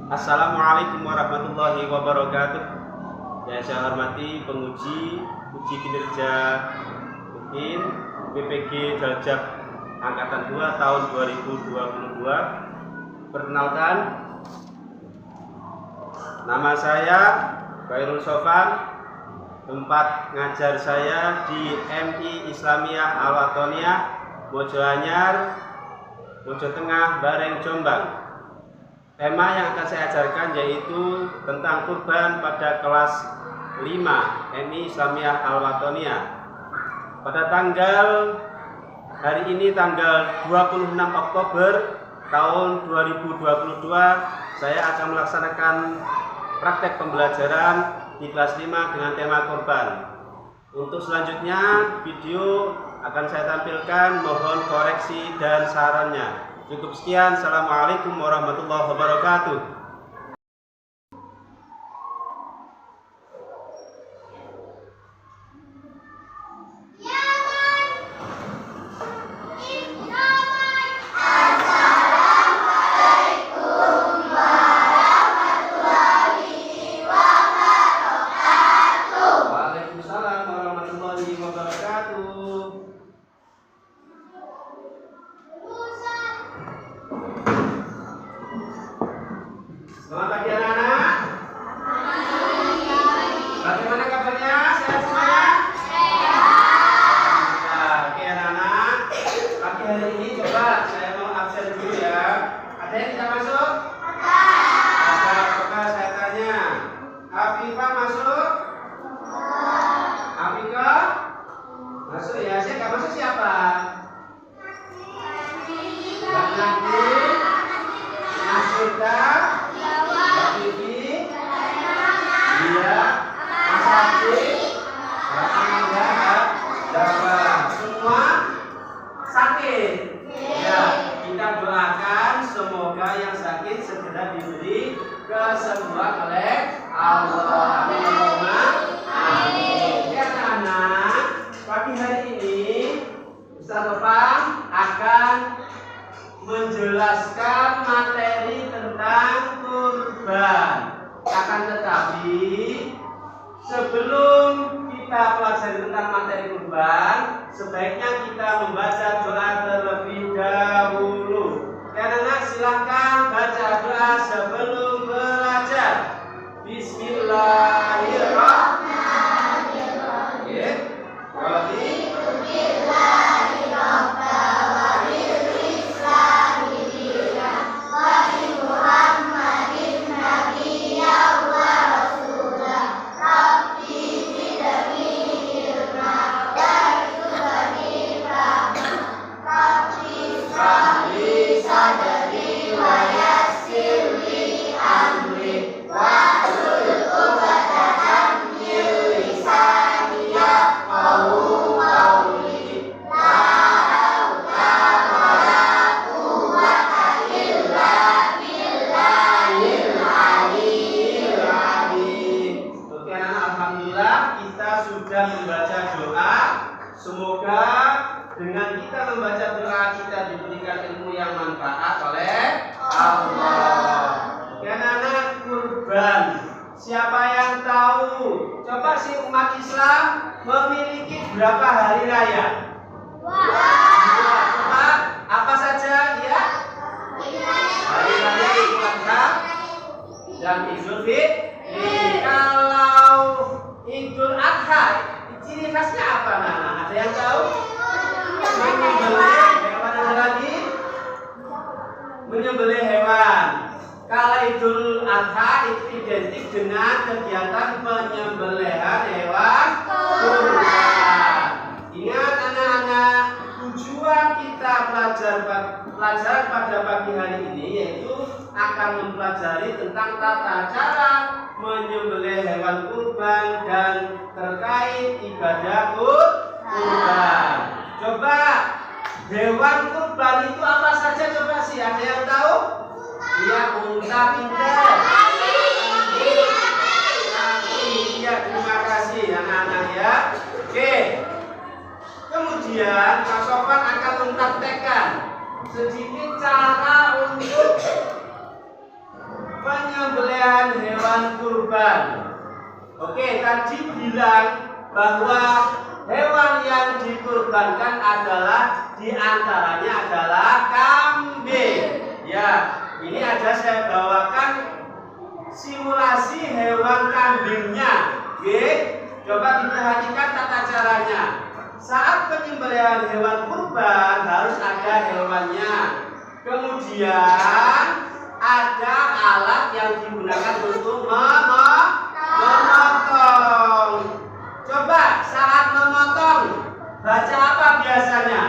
Assalamualaikum warahmatullahi wabarakatuh. Yang saya hormati penguji uji kinerja UIN BPG Daljak Angkatan 2 tahun 2022. Perkenalkan, nama saya Khairul Sofan. Tempat ngajar saya di MI Islamiyah Al-Watoniyah Mojoanyar, Mojo Tengah, Bareng, Jombang. Tema yang akan saya ajarkan yaitu tentang kurban pada kelas 5 MI Islamiyah Al-Watoniyah. Pada hari ini tanggal 26 Oktober tahun 2022, saya akan melaksanakan praktek pembelajaran di kelas 5 dengan tema kurban. Untuk selanjutnya video akan saya tampilkan, mohon koreksi dan sarannya. Cukup sekian. Assalamualaikum warahmatullahi wabarakatuh. Waalaikumsalam warahmatullahi wabarakatuh. Selamat pagi anak-anak. Bagaimana kabarnya? Sehat semuanya? Sehat. Oke anak-anak, pagi hari ini coba saya mau absen dulu ya. Ada yang bisa masuk? Ada. Coba saya tanya, Afifah masuk? Afika? Masuk ya. Saya nggak masuk siapa? Mbak Nadine, Nasida, semua sakit. Ya, kita doakan semoga yang sakit segera diberi kesembuhan oleh Allah. Amin. Ya anak, pagi hari ini Ustaz Topang akan menjelaskan materi tentang kurban. Akan tetapi sebelum kita pelajari tentang materi kurban, sebaiknya kita membaca doa terlebih dahulu. Karena silahkan baca doa sebelum belajar. Bismillahirrahmanirrahim. Sudah membaca doa, semoga dengan kita membaca doa kita diberikan ilmu yang manfaat oleh Allah. Anak-anak, kurban, siapa yang tahu? Coba si umat Islam memiliki berapa hari raya? Coba apa saja ya? Hari raya Idul Adha dan Idul Fitri. Kalau Idul Adha, ciri khasnya apa, Nana? Ada yang tahu? Menyembelih hewan. Ada lagi? Menyembelih hewan. Kalau Idul Adha itu identik dengan kegiatan penyembelihan hewan kurban. Ingat anak-anak, tujuan kita pelajaran pada pagi hari ini yaitu akan mempelajari tentang tata cara menyembelih hewan kurban dan terkait ibadah kurban. Coba hewan kurban itu apa saja? Coba sih, ada yang tahu? Iya, unta, pintar. Iya, terima kasih anak-anak ya. Oke. Kemudian Pak Sofan akan mempraktekkan sedikit cara untuk penyembelihan hewan kurban. Oke, tadi bilang bahwa hewan yang dikurbankan adalah diantaranya adalah kambing. Ya, ini ada saya bawakan simulasi hewan kambingnya. Oke, coba diperhatikan tata caranya. Saat penyembelihan hewan kurban harus ada hewannya. Kemudian ada alat yang digunakan untuk memotong. Coba saat memotong baca apa biasanya?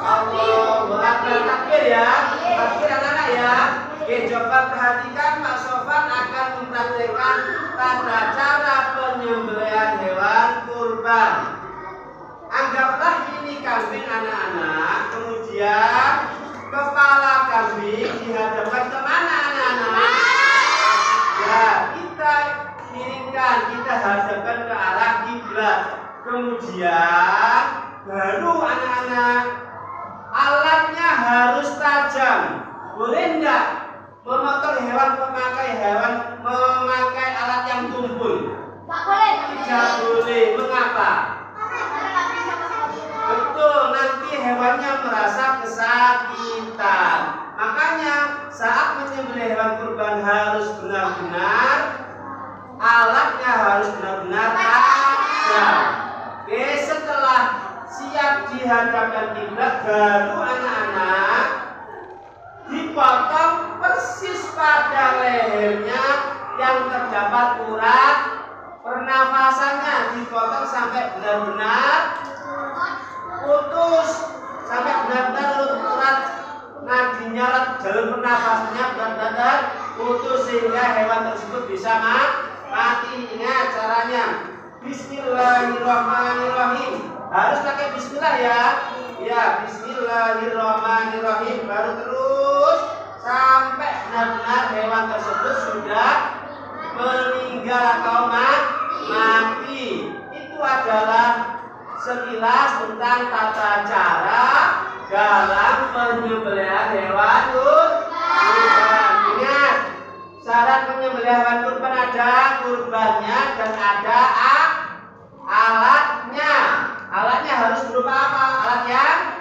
Allahu Akbar, takbir ya. Takbir anak-anak ya. Oke, coba perhatikan Pak Sofan akan mempraktikkan tata cara penyembelihan hewan kurban. Anggaplah ini kambing anak-anak, kemudian kepala kambing dihadapkan kemana anak-anak? Ya, kita miringkan, kita hadapkan ke arah kiblat. Kemudian baru anak-anak alatnya harus tajam. Boleh enggak memotong hewan memakai alat yang tumpul? Tak boleh. Tidak boleh. Mengapa? Betul, nanti hewannya merasa kesakitan. Makanya saat menyembelih hewan kurban harus benar-benar alatnya harus benar-benar tajam. Oke, setelah siap dihadapkan kiblat, baru anak-anak dipotong persis pada lehernya yang terdapat urat pernafasannya, dipotong sampai benar-benar putus, sampai benar-benar urat nadinya, jalur pernafasannya benar-benar putus sehingga hewan tersebut bisa mati. Ingat caranya. Bismillahirrahmanirrahim. Harus pakai bismillah ya. Ya, bismillahirrahmanirrahim. Baru terus sampai benar-benar hewan tersebut sudah meninggal atau mati. Itu adalah sekilas tentang tata cara dalam penyembelihan hewan kurban. Ingat, syarat penyembelihan hewan kurban ada kurbannya dan ada alatnya. Alatnya harus berupa apa? Alat yang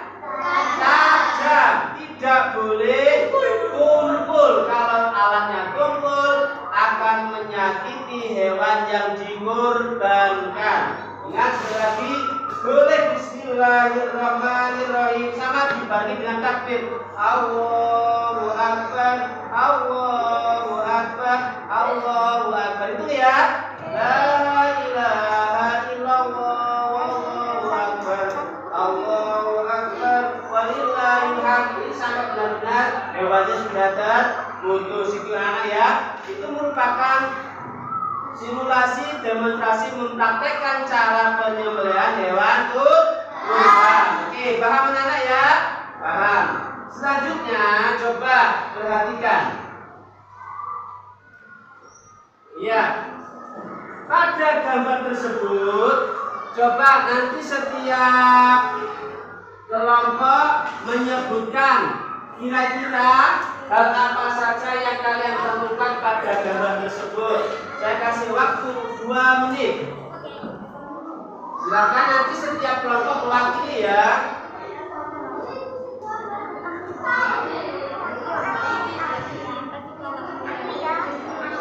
tajam. Tidak boleh tumpul. Kalau alatnya tumpul akan menyakiti hewan yang dikurbankan. Ingat sekali lagi, boleh bismillahirrahmanirrahim sama dibarengi dengan takbir. Allahu Akbar, Allahu Akbar, Allahu Akbar. Itu ya. La ilaha illallah, Allahu Akbar, Allahu Akbar, walillahil hamd. Ini sampai benar-benar hewannya sudah terputus. Itu anak ya. Itu merupakan simulasi demonstrasi mempraktekkan cara penyembelihan hewan kurban. Oke, paham anak ya? Paham. Selanjutnya coba perhatikan. Ya. Pada gambar tersebut coba nanti setiap kelompok menyebutkan kira-kira hal apa saja yang kalian temukan pada gambar tersebut. Saya kasih waktu 2 menit. Silakan nanti setiap kelompok mewakili ya.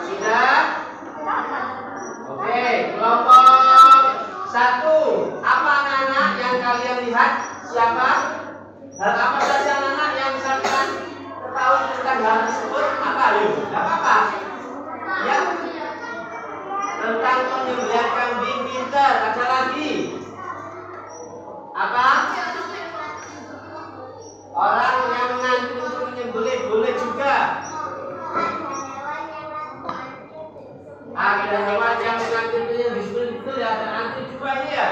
Sudah? Oke, kelompok 1. Apa anak-anak yang kalian lihat? Siapa? Hal apa saja anak-anak yang kalian tahu tentang hal tersebut? Apa? Yuk, tidak apa-apa. Ya. Tentang penyembelihan kambing pintar. Ada lagi? Apa? Orang yang mengantri untuk menyembelih boleh juga. Ada hewan yang mengantri menyembelih itu ya, ada antri juga ini ya.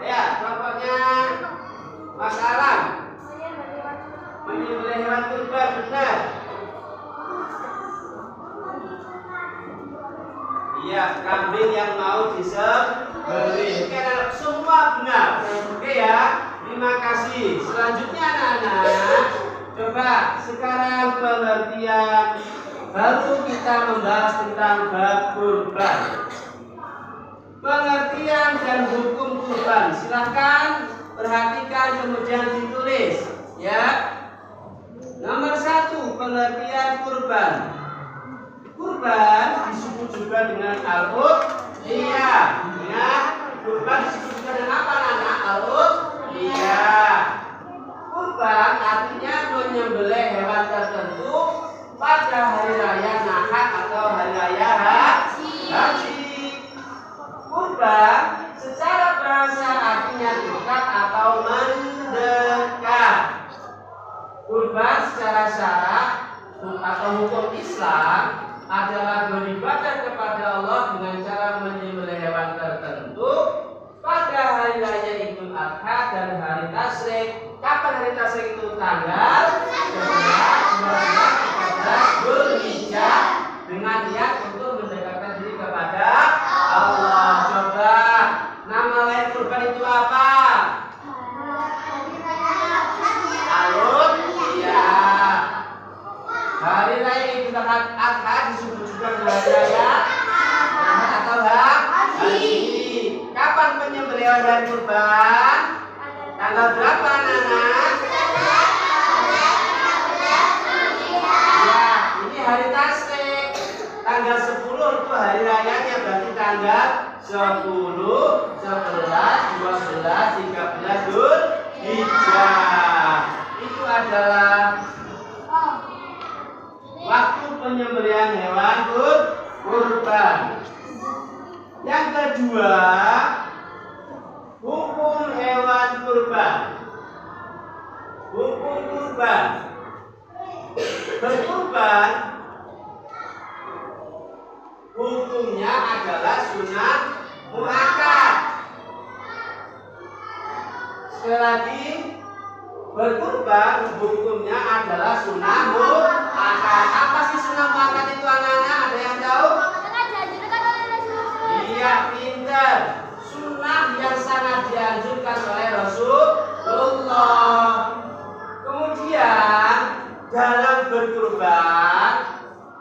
Ya, kelompoknya Mas Alam. Menyembelih hewan kurban benar. Iya, kambing yang mau disembelih. Oke, semua benar. Oke ya, terima kasih. Selanjutnya anak-anak, coba sekarang pengertian baru kita membahas tentang bab kurban. Pengertian dan hukum kurban. Silahkan perhatikan kemudian ditulis, ya. Nomor 1, pengertian kurban. Kurban disebut juga dengan al-udhiyah. Ya, kurban disebut juga dengan apa, anak? Al-udhiyah. Kurban artinya menyembelih hewan tertentu pada hari raya Nahar atau hari raya Haji. Kurban secara bahasa artinya dekat atau mendekat. Kurban secara syarak atau hukum Islam adalah beribadah kepada Allah dengan cara menyembelih hewan tertentu pada hari raya Idul Adha dan hari Tasyrik. Kapan hari Tasyrik itu? Tanggal 11, 12, 13 Dzulhijjah, dengan niat untuk mendekatkan diri kepada Allah. Coba nama lain kurban itu apa? Al-udhiyah. Hari raya Idul Adha disebut juga hari raya Nahar atau Haji. Kapan penyembelihan dari kurban? Tanggal berapa, anak? Ya, ini hari Tasyrik. Tanggal 10 itu hari rayanya, berarti tanggal 10, 11, 12, 13 Dzulhijjah. Itu adalah waktu penyembelihan hewan kurban. Yang kedua, hukum hewan kurban. Hukum kurban. Berkurban hukumnya adalah sunnah muakkad. Sekali lagi, berkurban hukumnya adalah sunnah muakkad. Apa sih sunnah muakkad itu, anak-anak? Ada yang tahu? Iya, pintar. Sunnah yang sangat dianjurkan oleh Rasulullah. Kemudian dalam berkurban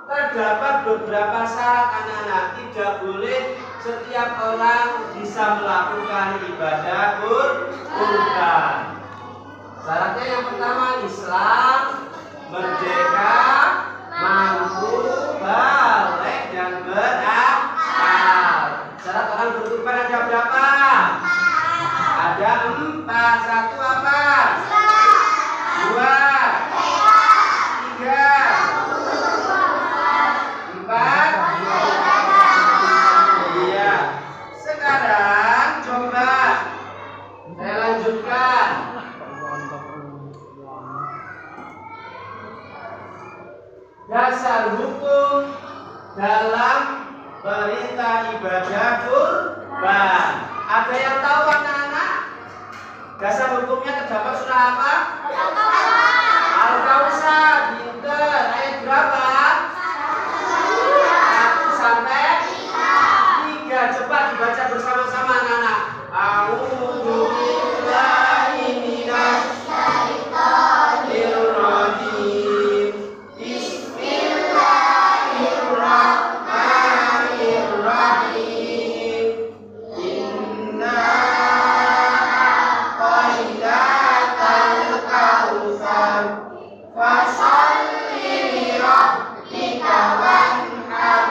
terdapat beberapa syarat, anak-anak. Tidak boleh setiap orang bisa melakukan ibadah kurban. Syaratnya yang pertama, Islam, merdeka, mampu, balik, dan berakal. Syarat orang berkurban ada berapa? Ada 4. 1 apa? 2, 3, 4. Iya. Sekarang coba saya lanjutkan. Dasar hukum dalam perintah ibadah kurban. Ada yang tahu, anak-anak? Dasar hukumnya terdapat surah apa? Al-Kautsar. Pinter. Ayat berapa? 1 sampai 3. Coba dibaca bersama-sama, anak-anak. A'udzu billahi minasy syaithanir rajim. Bismillahirrahmanirrahim. Inna a'tainakal kautsar fasholli li rabbika wanhar.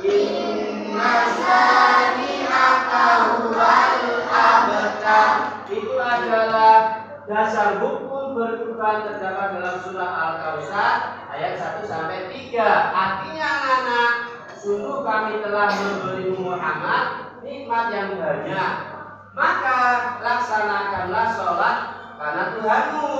Inna syani'aka huwal abtar. Itu adalah dasar hukum berkurban terdapat dalam surah Al-Kautsar ayat 1 sampai 3. Artinya, anak-anak, sungguh kami telah memberi Muhammad nikmat yang banyak, maka laksanakanlah sholat karena Tuhanmu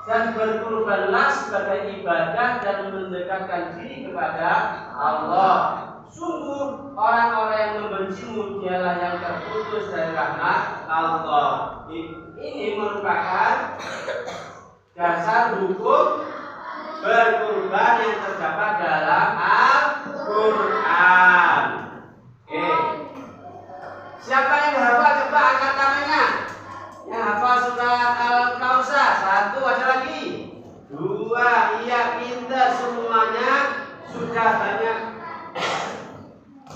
dan berkurbanlah sebagai ibadah dan mendekatkan diri kepada Allah. Sungguh orang-orang yang membencimu dialah yang terputus dari rahmat Allah. Ini merupakan dasar hukum berkurban yang terdapat dalam Al-Quran. Oke. Siapa yang hafal? Coba angkat tangannya. Yang hafal surah Al-Kautsar. 1, ada lagi. 2, iya, pintar semuanya. sudah banyak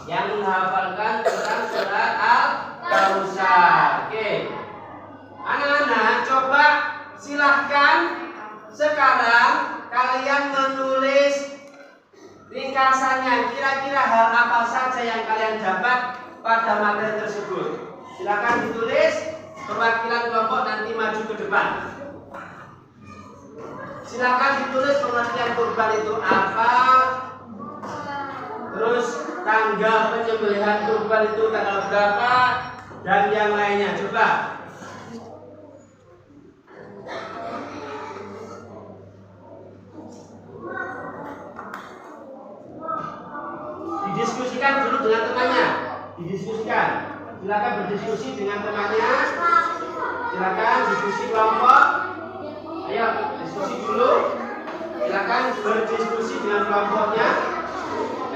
yang menghafalkan tentang surat Al-Kautsar. Oke. Anak-anak, coba silahkan sekarang kalian menulis ringkasannya. Kira-kira hal apa saja yang kalian dapat pada materi tersebut. Silakan ditulis. Perwakilan kelompok nanti maju ke depan. Silakan ditulis pengertian kurban itu apa. Terus tanggal penyembelihan kurban itu tanggal berapa dan yang lainnya. Coba. Didiskusikan dulu dengan temannya. Didiskusikan. Silakan berdiskusi dengan temannya. Silakan diskusi kelompok. Ayo diskusi dulu. Silakan berdiskusi dengan kelompoknya.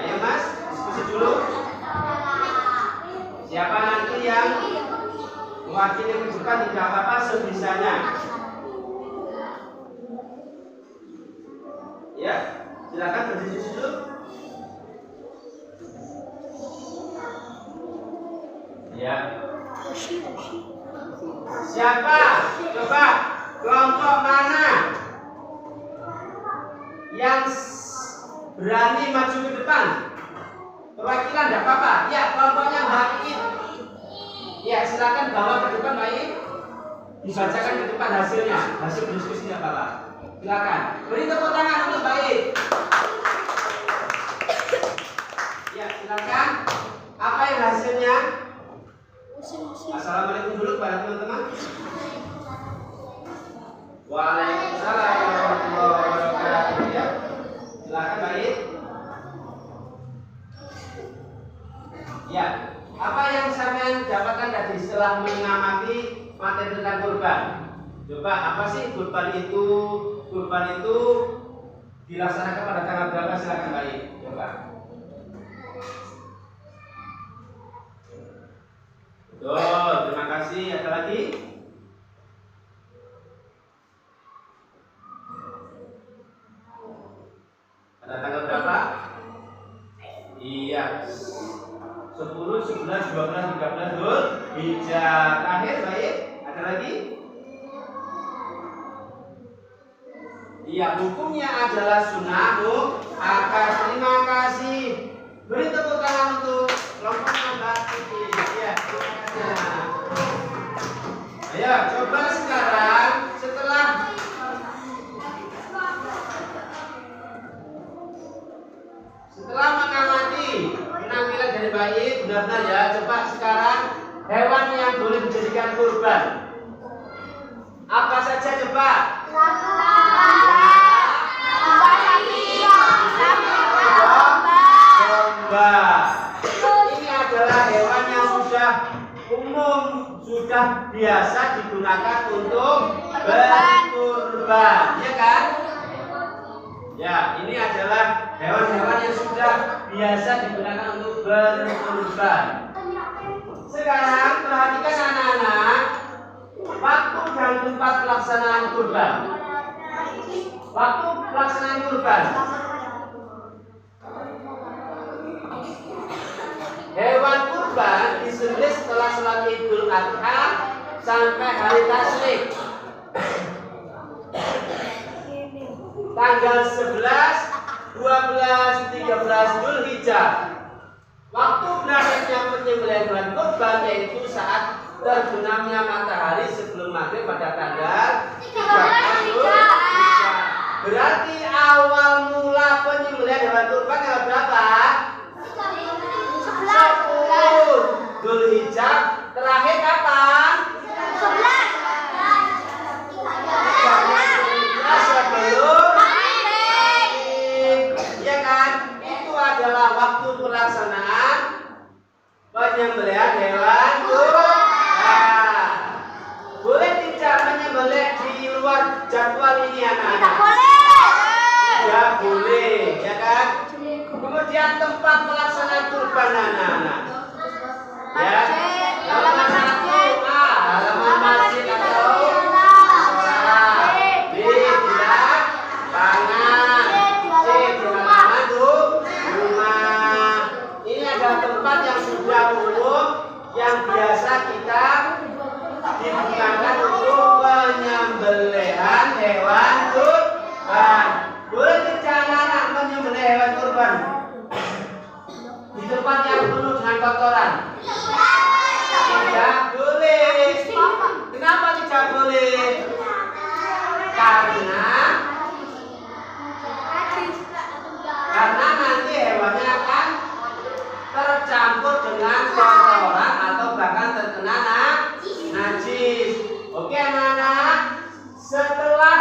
Ayo Mas, diskusi dulu. Siapa nanti yang mewakili ke depan tidak apa-apa sebisanya. Ya, silakan berdiskusi dulu. Ya. Siapa? Coba kelompok mana yang berani maju ke depan? Perwakilan tidak apa-apa. Ya, kelompoknya Baik. Ya, silakan bawa ke depan Baik. Dibacakan ke depan hasilnya. Hasil diskusi tidak apa-apa. Silakan. Beri tepuk tangan untuk Baik. Ya, silakan. Apa yang hasilnya? Assalamualaikum dulu kepada teman-teman. Waalaikumsalam warahmatullahi wabarakatuh. Ya, silakan Baik. Ya, apa yang sampean dapatkan tadi setelah mengamati materi tentang kurban? Coba apa sih kurban itu? Kurban itu dilaksanakan pada tanggal berapa? Silakan Baik. Coba. Betul, terima kasih. Ada lagi? Ada tanggal berapa? Iya. 10, 11, 12, 13 Dzulhijjah. Terakhir Baik. Ada lagi? Iya, hukumnya adalah sunnah muakkad. Terima kasih. Beri tepuk tangan untuk kelompoknya Mbak Titi. Ya, terima kasih. Ayo, coba sekarang setelah mengamati penampilan dari Baik, benar-benar ya. Coba sekarang hewan yang boleh dijadikan kurban. Apa saja coba? Domba. Ini adalah hewan yang sudah umum, sudah biasa digunakan untuk berkurban, ya kan? Ya, ini adalah hewan-hewan yang sudah biasa digunakan untuk berkurban. Sekarang perhatikan anak-anak, waktu dan tempat pelaksanaan kurban. Waktu pelaksanaan kurban. Hewan kurban disembelih setelah salat Idul Adha sampai hari tasyrik. Tanggal 11, 12, 13 Dzulhijjah. Waktu berakhirnya penyembelihan hewan kurban yaitu saat terbenamnya matahari sebelum maghrib pada tanggal 13 Dzulhijjah. Berarti awal mula penyembelihan hewan kurban tanggal berapa? 10 Dzulhijjah. Terakhir kapan? 11. Sebelum ya kan? Itu adalah waktu pelaksanaan penyembelihan hewan kurban. Boleh tidak menyembelih di luar jadwal ini anak-anak? Tidak boleh. Tidak boleh, ya kan? Kemudian tempat pelaksanaan kurban anak-anak. Ya, halaman 1 A, halaman masjid atau sekolah. B, di lapangan. C, di halaman kotoran? Tidak boleh. Kenapa tidak boleh? Karena nanti hewannya akan tercampur dengan kotoran atau bahkan terkena najis. Oke anak-anak, setelah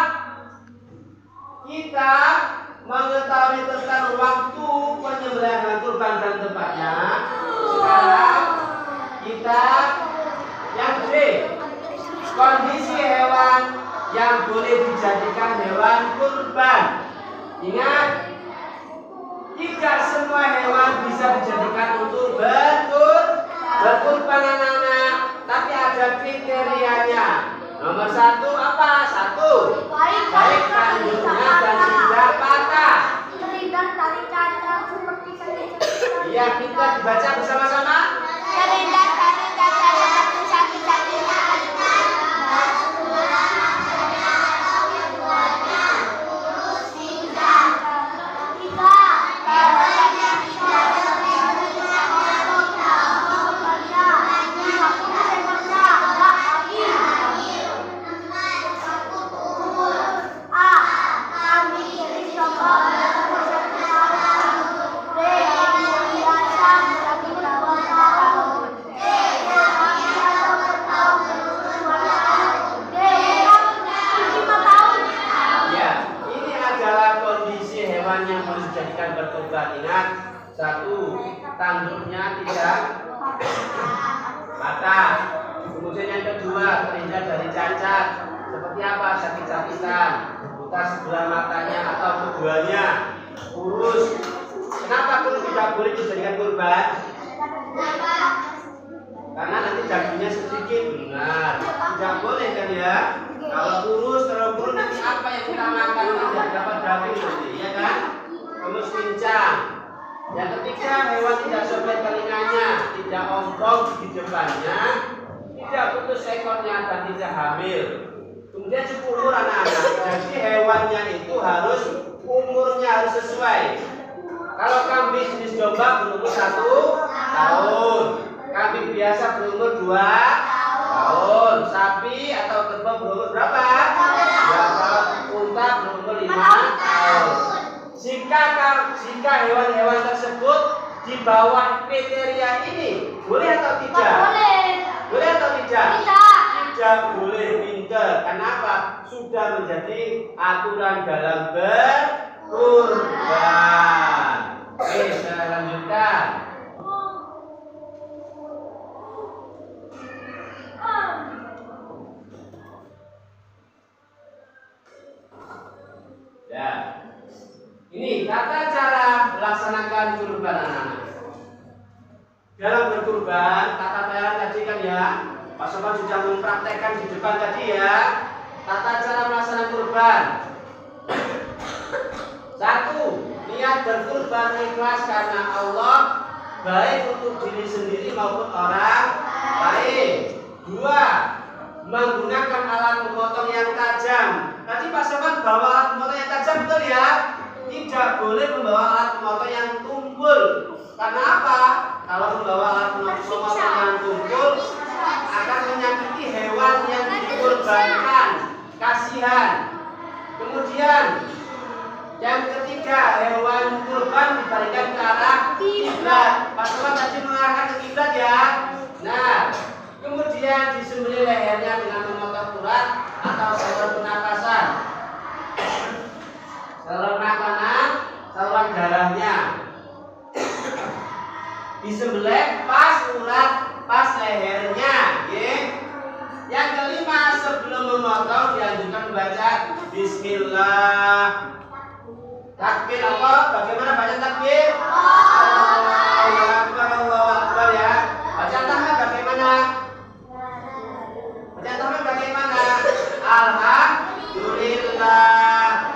kita mengetahui tentang waktu penyembelihan kurban dan tempatnya, sekarang kita yang B, kondisi hewan yang boleh dijadikan hewan kurban. Ingat, tidak semua hewan bisa dijadikan untuk berkurban anak-anak, tapi ada kriterianya. Nomor 1 apa? 1, baik kandungnya dan tidak patah. Iya, kita dibaca bersama-sama. Yang harus dijadikan berkurban. Ingat, 1, tanduknya tidak patah. Kemudian yang kedua, terhindar dari cacat. Seperti apa? Sakit-sakitan, buta sebelah matanya atau keduanya, kurus. Kenapa kurus tidak boleh dijadikan kurban? Karena nanti dagingnya sedikit. Benar, tidak boleh kan ya? Kalau kurus, terlalu kurus nanti apa yang kita makan? Tidak dapat daging nanti, ya kan? Terus pincang. Yang ketiga, hewan tidak sobek telinganya, tidak ompong di depannya, tidak putus ekornya dan tidak hamil. Kemudian cukup umur anak-anak. Jadi hewannya itu harus umurnya harus sesuai. Kalau kambing jenis domba berumur 1 tahun, kambing biasa berumur 2 tahun, sapi atau kerbau berumur berapa? 2 tahun, unta berumur 5 tahun. Jika hewan-hewan tersebut di bawah kriteria ini, boleh atau tidak? Boleh atau tidak? Tidak boleh pinter. Kenapa? Sudah menjadi aturan dalam berkurban. Oke, saya lanjutkan. Ya. Ini tata cara melaksanakan kurban anak-anak. Dalam berkurban, tata cara tadi kan ya, Pak Sopan sudah mempraktekkan di depan tadi ya. Tata cara melaksanakan kurban. 1, niat berkurban ikhlas karena Allah, baik untuk diri sendiri maupun orang lain. 2, menggunakan alat memotong yang tajam. Tadi Pak Sopan bawa alat memotong yang tajam, betul ya? Tidak boleh membawa alat memotong yang tumpul. Karena apa? Kalau membawa alat memotong yang tumpul akan menyakiti hewan yang dikurbankan. Kasihan. Kemudian yang ketiga, hewan kurban dibalikan ke arah kiblat. Pak Sopan tadi mengarahkan ke kiblat ya. Nah, kemudian disembelih lehernya dengan memotong urat atau saluran pernapasan. Saluran makanan, saluran darahnya disembelih pas urat, pas lehernya. Yang kelima, sebelum memotong dianjurkan membaca Bismillah. Takbir Allah, bagaimana baca takbir? Allahu Akbar, Allahu Akbar ya. Baca tahmid bagaimana? Baca tahmid bagaimana? Alhamdulillah.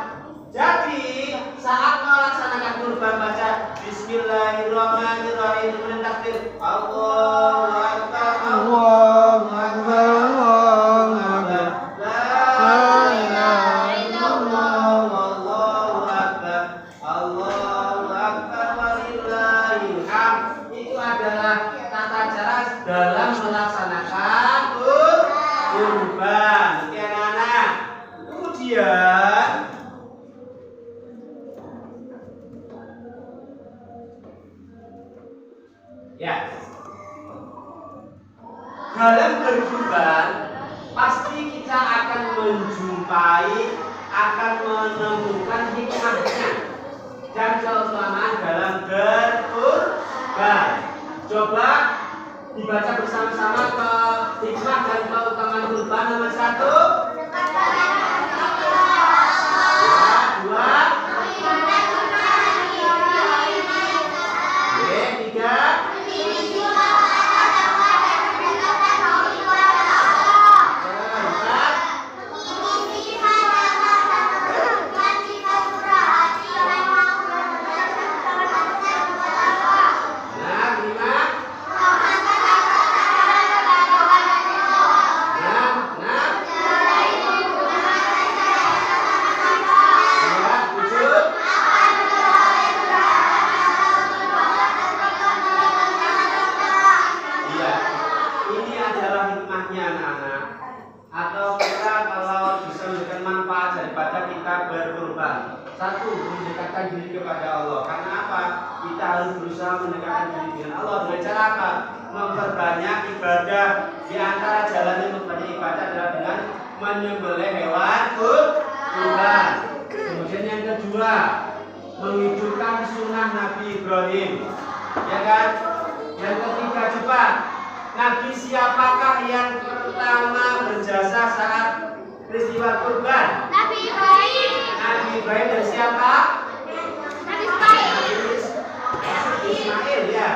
Jadi saat melaksanakan kurban baca Bismillahirrahmanirrahim, kemudian takbir Allahu Akbar, Allahu Akbar, Allahu Akbar, la ilaha illallah, Allahu Akbar, Allahu Akbar, walillahil hamd. Itu adalah dalam melaksanakan kurban. Oke anak-anak. Kemudian ya, dalam berkurban pasti kita akan menjumpai, akan menemukan hikmahnya dan keutamaan dalam berkurban. Coba dibaca bersama-sama ke hikmah dan keutamaan kurban. Nomor 1, satu, mendekatkan diri kepada Allah. Karena apa? Kita harus berusaha mendekatkan diri dengan Allah dengan cara apa? Memperbanyak ibadah. Di antara jalannya memperbanyak ibadah adalah dengan menyembelih hewan kurban. Kemudian yang kedua, menghidupkan sunnah Nabi Ibrahim. Ya kan? Yang ketiga, coba Nabi siapakah yang pertama berjasa saat peristiwa kurban? Nabi Ibrahim. Nabi Ibrahim dan siapa? Nabi Ismail. Ismail ya.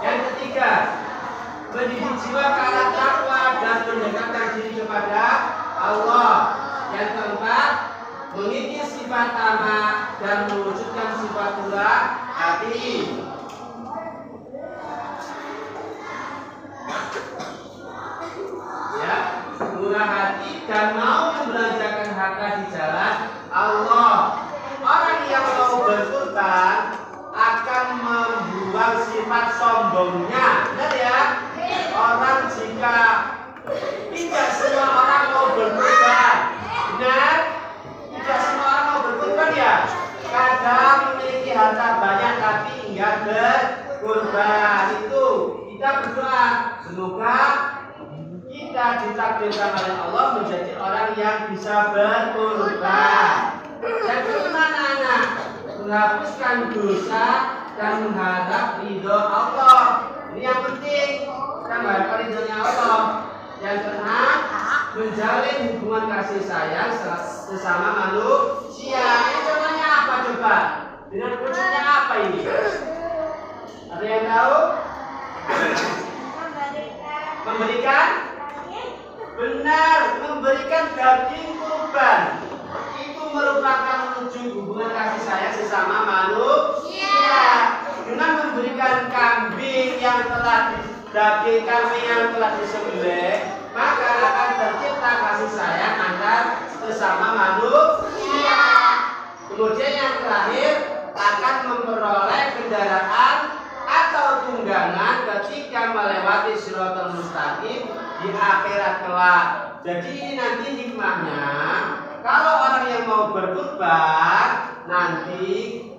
Yang ketiga, mendidik jiwa ke arah takwa dan mendekatkan diri kepada Allah. Yang keempat, mengikis sifat tamak dan mewujudkan sifat murah hati. Ya, murah hati dan mau membelanjakan harta di jalan Allah. Orang yang mau berkurban akan membuang sifat sombongnya. Benar ya? Orang jika tidak semua orang mau berkurban, benar? Tidak semua orang mau berkurban ya. Kadang memiliki harta banyak tapi enggak berkurban. Itu kita berdoa semoga kita ditakdirkan oleh Allah menjadi orang yang bisa berkurban. Yang kelima anak, menghapuskan dosa dan mengharap ridho Allah. Ini yang penting, kita mengharap ridhonya Allah. Yang keenam, menjalin hubungan kasih sayang sesama manusia. Ini contohnya apa coba? Dengan wujudnya apa ini? Ada yang tahu? Memberikan? Benar, memberikan daging kurban. Itu merupakan wujud hubungan kasih sayang sesama manusia. Dengan memberikan kambing yang telah daging kambing yang telah disembelih, maka akan tercipta kasih sayang antar sesama manusia. Kemudian yang terakhir, akan memperoleh kendaraan atau tunggangan ketika melewati Shiratal Mustaqim di akhirat kelak. Jadi ini nanti hikmahnya, kalau orang yang mau berkurban, nanti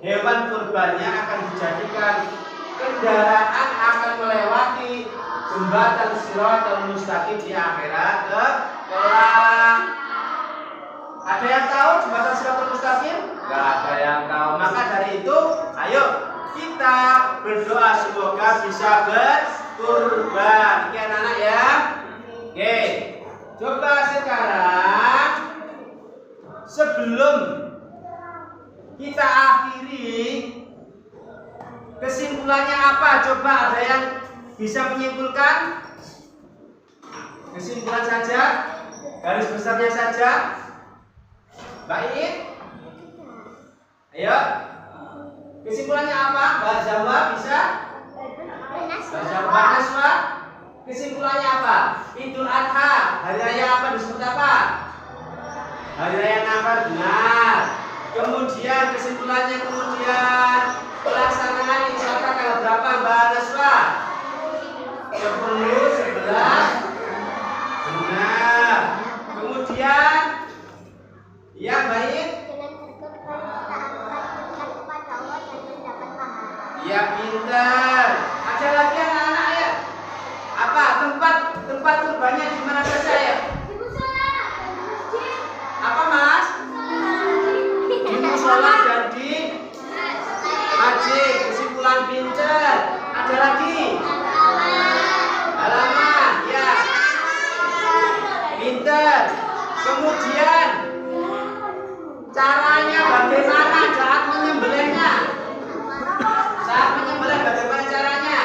hewan kurbannya akan dijadikan kendaraan akan melewati jembatan Shiratal Mustaqim di akhirat kelak. Ada yang tahu jembatan Shiratal Mustaqim? Gak ada yang tahu. Maka dari itu, ayo kita berdoa semoga bisa berkurban. Oke anak-anak ya. Oke. Coba sekarang sebelum kita akhiri, kesimpulannya apa? Coba ada yang bisa menyimpulkan? Kesimpulan saja, garis besarnya saja. Baik. Ayo. Kesimpulannya apa? Mbak Jawa bisa? Mbak Jawa Naswa? Kesimpulannya apa? Idul Adha, hari raya apa disebut apa? Hari raya Nafar, benar. Kemudian kesimpulannya pelaksanaan Mbak Naswa? 10, 11. Benar. Kemudian yang baik. Ya, pintar. Ada lagi anak-anak ya? Apa tempat kurbannya di mana saja ya? Apa Mas? Di musola dan di masjid. Kesimpulan pintar. Ada lagi? Halaman, ya. Pintar. Kemudian caranya bagaimana saat menyembelihnya? Saat menyembelih bagaimana caranya?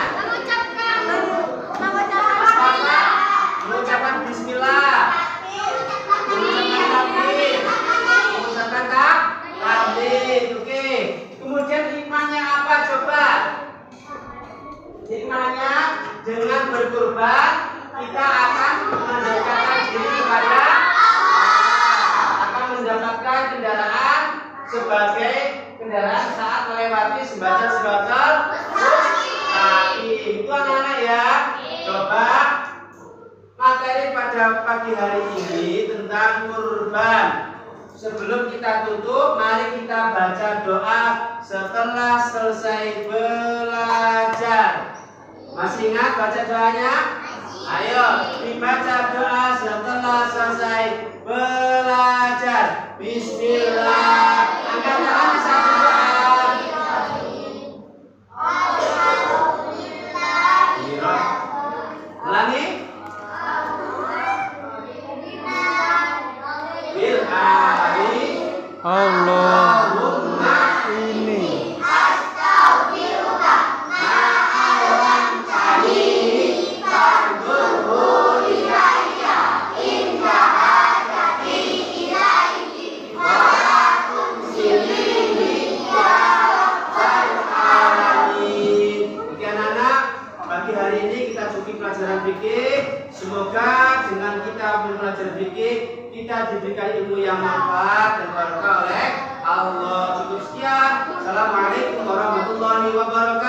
Mengucapkan bismillah. Mengucapkan takbir. Mengucapkan takbir. Oke. Kemudian hikmahnya apa coba? Hikmahnya dengan berkurban kita akan mendekatkan diri kepada Allah, akan mendapatkan kendaraan sebagai kendaraan saat melewati jembatan Siratal Mustaqim. Itu anak-anak ya. Coba materi pada pagi hari ini tentang kurban. Sebelum kita tutup, mari kita baca doa setelah selesai belajar. Masih ingat baca doanya? Ayo dibaca doa setelah selesai belajar. Bismillah. Angkat tangannya satu doa. Ulangi. Bil ari Allahumma ini astaghfirullah ma'awan tadi fardhu ilayya inna hajati ilaiki wa lakum silini ya rabbal alamin. Oke anak-anak, pagi hari ini kita cukup pelajaran fikih. Semoga dengan kita belajar fikih kita diberikan ilmu yang manfaat dan berkah oleh Allah. Cukup sekian. Assalamualaikum warahmatullahi wabarakatuh.